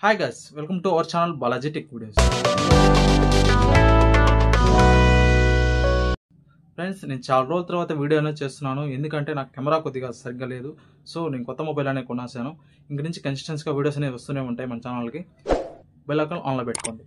Hi guys, welcome to our channel Balaji Tech Videos. Friends నేను చాలా రోజుల తర్వాత వీడియో అనేది చేస్తున్నాను ఎందుకంటే నాకు కెమెరా కొద్దిగా సరిగ్గా లేదు. సో నేను కొత్త మొబైల్ అనేది కొనేసాను. ఇంక నుంచి కన్సిస్టెన్సీగా వీడియోస్ అనేవి వస్తూనే ఉంటాయి మన ఛానల్కి. బెల్ ఐకాన్ ఆన్లో పెట్టుకోండి.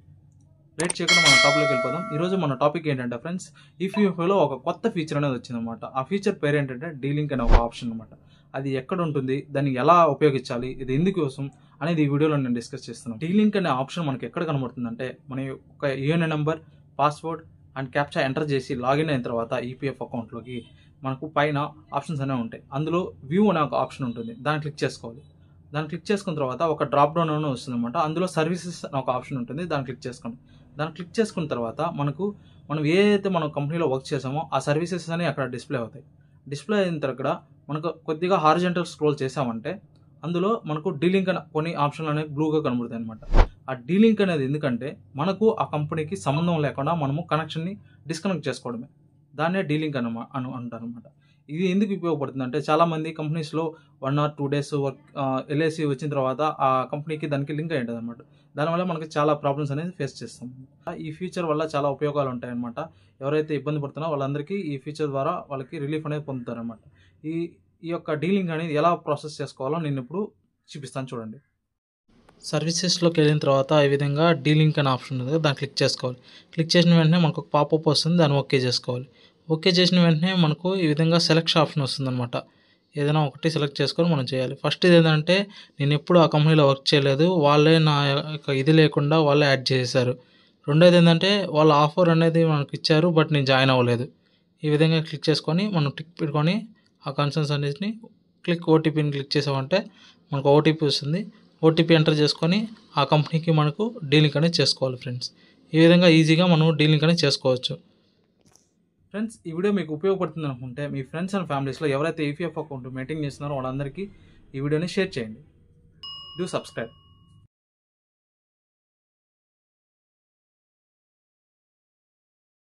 లేట్ చేయకుండా మన టాపిక్లోకి వెళ్ళిపోదాం. ఈరోజు మన టాపిక్ ఏంటంటే ఫ్రెండ్స్, ఈపీఎఫ్ఓలో ఒక కొత్త ఫీచర్ అనేది వచ్చిందన్నమాట. ఆ ఫీచర్ పేరు ఏంటంటే డీలింక్ అనే ఒక ఆప్షన్ అనమాట. అది ఎక్కడ ఉంటుంది, దాన్ని ఎలా ఉపయోగించాలి, ఇది ఎందుకోసం అనేది ఈ వీడియోలో నేను డిస్కస్ చేస్తున్నాను. డీలింక్ అనే ఆప్షన్ మనకి ఎక్కడ కనబడుతుందంటే, మన ఒక UAN number, password and captcha enter చేసి లాగిన్ అయిన తర్వాత ఈపీఎఫ్ అకౌంట్లోకి మనకు పైన ఆప్షన్స్ అనేవి ఉంటాయి. అందులో వ్యూ అనే ఒక ఆప్షన్ ఉంటుంది, దాన్ని క్లిక్ చేసుకోవాలి. దాన్ని క్లిక్ చేసుకున్న తర్వాత ఒక డ్రాప్ డౌన్ అనేది వస్తుంది అనమాట. అందులో సర్వీసెస్ అనే ఒక ఆప్షన్ ఉంటుంది, దాన్ని క్లిక్ చేసుకోండి. దాన్ని క్లిక్ చేసుకున్న తర్వాత మనం ఏదైతే మనం కంపెనీలో వర్క్ చేసామో ఆ సర్వీసెస్ అని అక్కడ డిస్ప్లే అవుతాయి. డిస్ప్లే అయిన తర్వాత మనకు కొద్దిగా హారిజంటల్ స్క్రోల్ చేసామంటే అందులో మనకు డీలింక్ అనే కొన్ని ఆప్షన్లు అనేవి బ్లూగా కనబడతాయి అనమాట. ఆ డీలింక్ అనేది ఎందుకంటే మనకు ఆ కంపెనీకి సంబంధం లేకుండా మనము కనెక్షన్ని డిస్కనెక్ట్ చేసుకోవడమే. దాన్నే డీలింక్ అంటారు అనమాట. ఇది ఎందుకు ఉపయోగపడుతుంది అంటే, చాలామంది కంపెనీస్లో 1 or 2 days వర్క్ ఎల్ఐసి వచ్చిన తర్వాత ఆ కంపెనీకి దానికి లింక్ అయి ఉంటుంది అనమాట. దానివల్ల మనకి చాలా ప్రాబ్లమ్స్ అనేది ఫేస్ చేస్తాం. ఈ ఫీచర్ వల్ల చాలా ఉపయోగాలు ఉంటాయన్నమాట. ఎవరైతే ఇబ్బంది పడుతున్నారో వాళ్ళందరికీ ఈ ఫీచర్ ద్వారా వాళ్ళకి రిలీఫ్ అనేది పొందుతారన్నమాట. ఈ యొక్క డీలింగ్ అనేది ఎలా ప్రాసెస్ చేసుకోవాలో నేను ఇప్పుడు చూపిస్తాను చూడండి. సర్వీసెస్లోకి వెళ్ళిన తర్వాత ఈ విధంగా డీలింక్ అనే ఆప్షన్ ఉంది, దాన్ని క్లిక్ చేసుకోవాలి. క్లిక్ చేసిన వెంటనే మనకు ఒక పాపప్ వస్తుంది, దాన్ని ఓకే చేసుకోవాలి. ఓకే చేసిన వెంటనే మనకు ఈ విధంగా సెలెక్ట్ ఆప్షన్ వస్తుందన్నమాట. ఏదైనా ఒకటి సెలెక్ట్ చేసుకొని మనం చేయాలి. ఫస్ట్ ఇది ఏంటంటే, నేను ఎప్పుడు ఆ కంపెనీలో వర్క్ చేయలేదు, వాళ్ళే నా యొక్క ఇది లేకుండా వాళ్ళే యాడ్ చేశారు. రెండోది ఏంటంటే, వాళ్ళ ఆఫర్ అనేది మనకు ఇచ్చారు, బట్ నేను జాయిన్ అవ్వలేదు. ఈ విధంగా క్లిక్ చేసుకొని మనం టిక్ పెట్టుకొని ఆ కన్సర్న్స్ అన్నిటిని ఓటీపీని క్లిక్ చేసామంటే మనకు ఓటీపీ వస్తుంది. ఓటీపీ ఎంటర్ చేసుకొని ఆ కంపెనీకి మనకు డీలింక్ అనేది చేసుకోవాలి ఫ్రెండ్స్. ఈ విధంగా ఈజీగా మనం డీలింక్ అనేది చేసుకోవచ్చు. ఫ్రెండ్స్, ఈ వీడియో మీకు ఉపయోగపడుతుంది అనుకుంటే మీ ఫ్రెండ్స్ అండ్ ఫ్యామిలీస్లో ఎవరైతే ఈపీఎఫ్ అకౌంట్ మెయింటైన్ చేస్తున్నారో వాళ్ళందరికీ ఈ వీడియోని షేర్ చేయండి. Do subscribe.